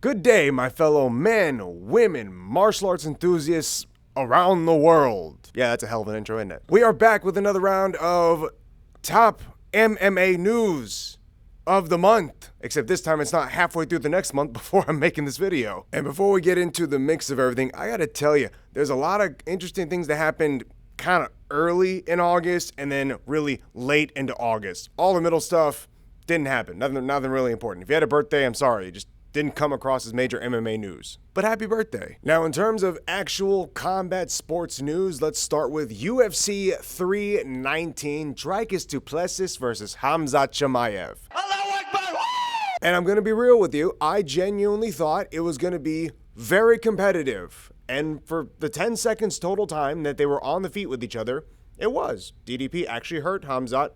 Good day, my fellow men, women, martial arts enthusiasts around the world. Yeah, that's a hell of an intro, isn't it? We are back with another round of top MMA news of the month. Except this time it's not halfway through the next month before I'm making this video. And before we get into the mix of everything, I gotta tell you, there's a lot of interesting things that happened kind of early in August and then really late into August. All the middle stuff didn't happen. Nothing really important. If you had a birthday, I'm sorry. You just didn't come across as major MMA news. But happy birthday. Now, in terms of actual combat sports news, let's start with UFC 319, Dricus du Plessis versus Khamzat Chimaev. And I'm going to be real with you, I genuinely thought it was going to be very competitive. And for the 10 seconds total time that they were on the feet with each other, it was. DDP actually hurt Khamzat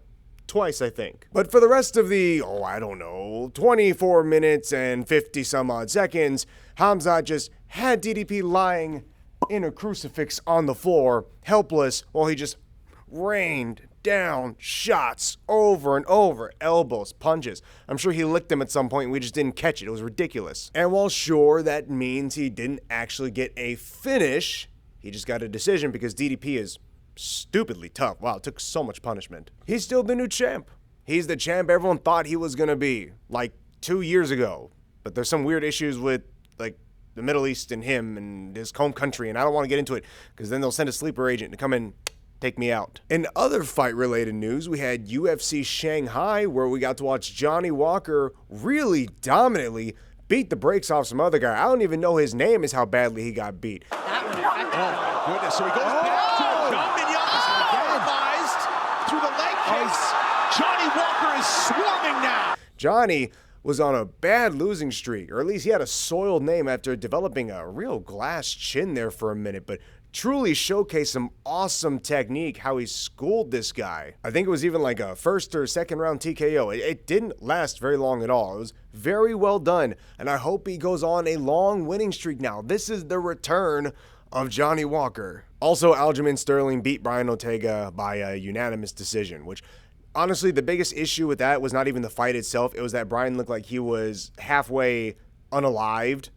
twice, I think. But for the rest of the, 24 minutes and 50 some odd seconds, Khamzat just had DDP lying in a crucifix on the floor, helpless, while he just rained down shots over and over, elbows, punches. I'm sure he licked them at some point and we just didn't catch it. It was ridiculous. And while sure that means he didn't actually get a finish, he just got a decision because DDP is stupidly tough. Wow, it took so much punishment. He's still the new champ. He's the champ everyone thought he was gonna be, like 2 years ago. But there's some weird issues with, like, the Middle East and him and his home country, and I don't want to get into it, because then they'll send a sleeper agent to come and take me out. In other fight-related news, we had UFC Shanghai, where we got to watch Johnny Walker really dominantly beat the brakes off some other guy. I don't even know his name is how badly he got beat. That one affected. Oh my goodness, so he goes back to it. Through the leg kicks. Johnny Walker is swarming now. Johnny was on a bad losing streak, or at least he had a soiled name after developing a real glass chin there for a minute, but truly showcased some awesome technique how he schooled this guy. I think it was even like a first or second round TKO. It didn't last very long at all. It was very well done, and I hope he goes on a long winning streak now. This is the return of Johnny Walker. Also, Aljamain Sterling beat Brian Ortega by a unanimous decision, which honestly, the biggest issue with that was not even the fight itself. It was that Brian looked like he was halfway unalived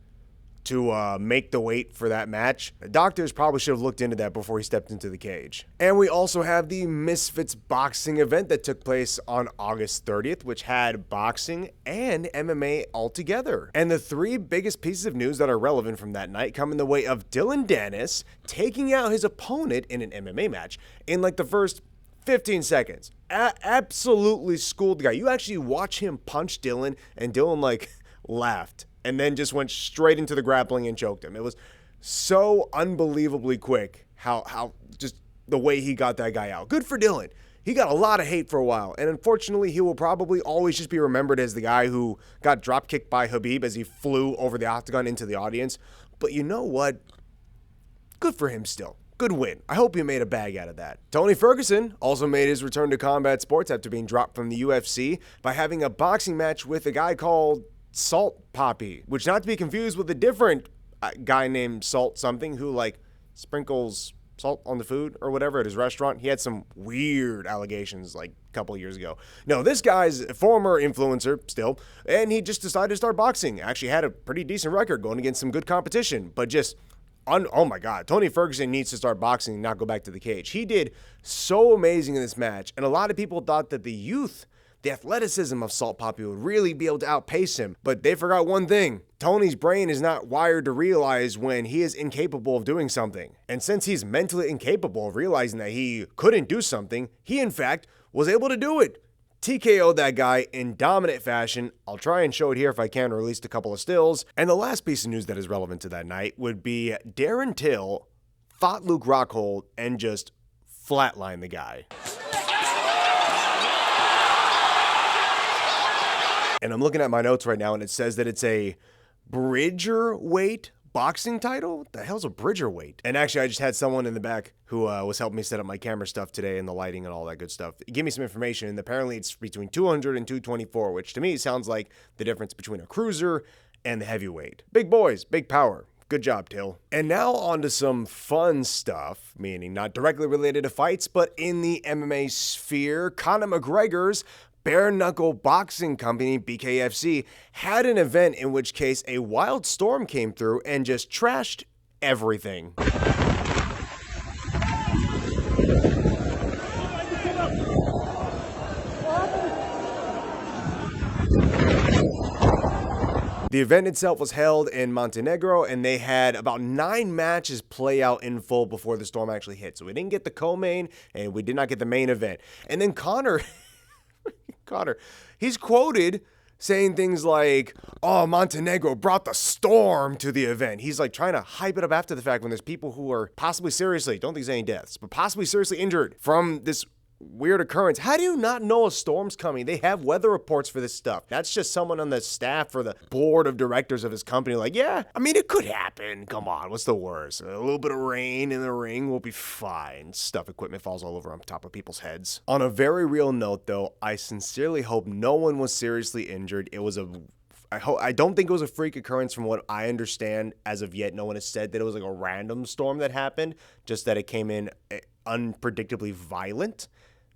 to make the weight for that match. The doctors probably should have looked into that before he stepped into the cage. And we also have the Misfits boxing event that took place on August 30th, which had boxing and MMA all together. And the three biggest pieces of news that are relevant from that night come in the way of Dillon Danis taking out his opponent in an MMA match in like the first 15 seconds. Absolutely schooled the guy. You actually watch him punch Dillon, and Dillon like laughed and then just went straight into the grappling and choked him. It was so unbelievably quick how just the way he got that guy out. Good for Dillon. He got a lot of hate for a while, and unfortunately he will probably always just be remembered as the guy who got drop kicked by Khabib as he flew over the octagon into the audience. But you know what? Good for him still. Good win. I hope he made a bag out of that. Tony Ferguson also made his return to combat sports after being dropped from the UFC by having a boxing match with a guy called Salt Papi, which not to be confused with a different guy named Salt something who like sprinkles salt on the food or whatever at his restaurant. He had some weird allegations like a couple years ago. No, this guy's a former influencer still, and he just decided to start boxing. Actually had a pretty decent record going against some good competition, but just oh my God, Tony Ferguson needs to start boxing and not go back to the cage. He did so amazing in this match, and a lot of people thought that the athleticism of Salt Papi would really be able to outpace him, but they forgot one thing. Tony's brain is not wired to realize when he is incapable of doing something. And since he's mentally incapable of realizing that he couldn't do something, he in fact was able to do it. TKO'd that guy in dominant fashion. I'll try and show it here if I can, or at least a couple of stills. And the last piece of news that is relevant to that night would be Darren Till fought Luke Rockhold and just flatlined the guy. And I'm looking at my notes right now, and it says that it's a Bridger weight boxing title? What the hell's a Bridger weight? And actually, I just had someone in the back who was helping me set up my camera stuff today and the lighting and all that good stuff. Give me some information, and apparently it's between 200 and 224, which to me sounds like the difference between a cruiser and the heavyweight. Big boys, big power. Good job, Till. And now on to some fun stuff, meaning not directly related to fights, but in the MMA sphere. Conor McGregor's bare knuckle boxing company BKFC had an event in which case a wild storm came through and just trashed everything. The event itself was held in Montenegro, and they had about 9 matches play out in full before the storm actually hit. So we didn't get the co-main, and we did not get the main event. And then Conor, he's quoted saying things like, oh, Montenegro brought the storm to the event. He's like trying to hype it up after the fact when there's people who are possibly seriously, don't think there's any deaths, but possibly seriously injured from this weird occurrence. How do you not know a storm's coming? They have weather reports for this stuff. That's just someone on the staff or the board of directors of his company like, yeah, I mean, it could happen. Come on, what's the worst? A little bit of rain in the ring will be fine. Stuff equipment falls all over on top of people's heads. On a very real note, though, I sincerely hope no one was seriously injured. I don't think it was a freak occurrence from what I understand. As of yet, no one has said that it was like a random storm that happened, just that it came in unpredictably violent.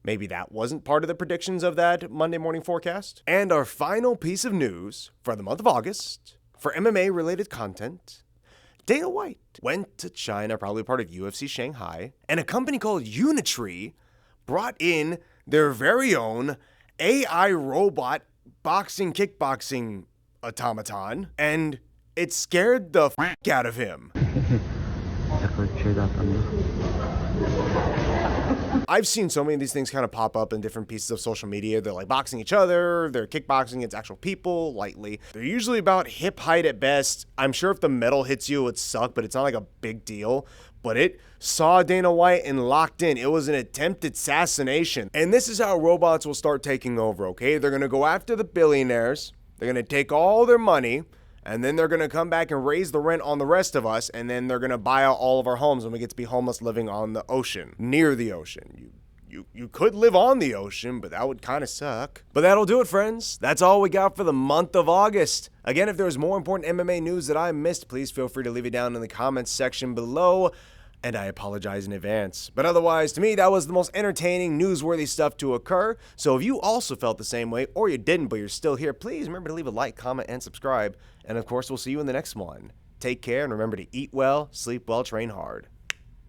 Maybe that wasn't part of the predictions of that Monday morning forecast. And our final piece of news for the month of August, for MMA-related content, Dana White went to China, probably part of UFC Shanghai, and a company called Unitree brought in their very own AI robot kickboxing automaton, and it scared the f*** out of him. I've seen so many of these things kind of pop up in different pieces of social media. They're like boxing each other, they're kickboxing against actual people, lightly. They're usually about hip height at best. I'm sure if the metal hits you, it would suck, but it's not like a big deal. But it saw Dana White and locked in. It was an attempted assassination. And this is how robots will start taking over, okay? They're gonna go after the billionaires, they're gonna take all their money, and then they're going to come back and raise the rent on the rest of us, and then they're going to buy out all of our homes, and we get to be homeless living on the ocean, near the ocean. You could live on the ocean, but that would kind of suck. But that'll do it, friends. That's all we got for the month of August. Again, if there's more important MMA news that I missed, please feel free to leave it down in the comments section below. And I apologize in advance. But otherwise, to me, that was the most entertaining, newsworthy stuff to occur. So if you also felt the same way, or you didn't, but you're still here, please remember to leave a like, comment, and subscribe. And of course, we'll see you in the next one. Take care, and remember to eat well, sleep well, train hard.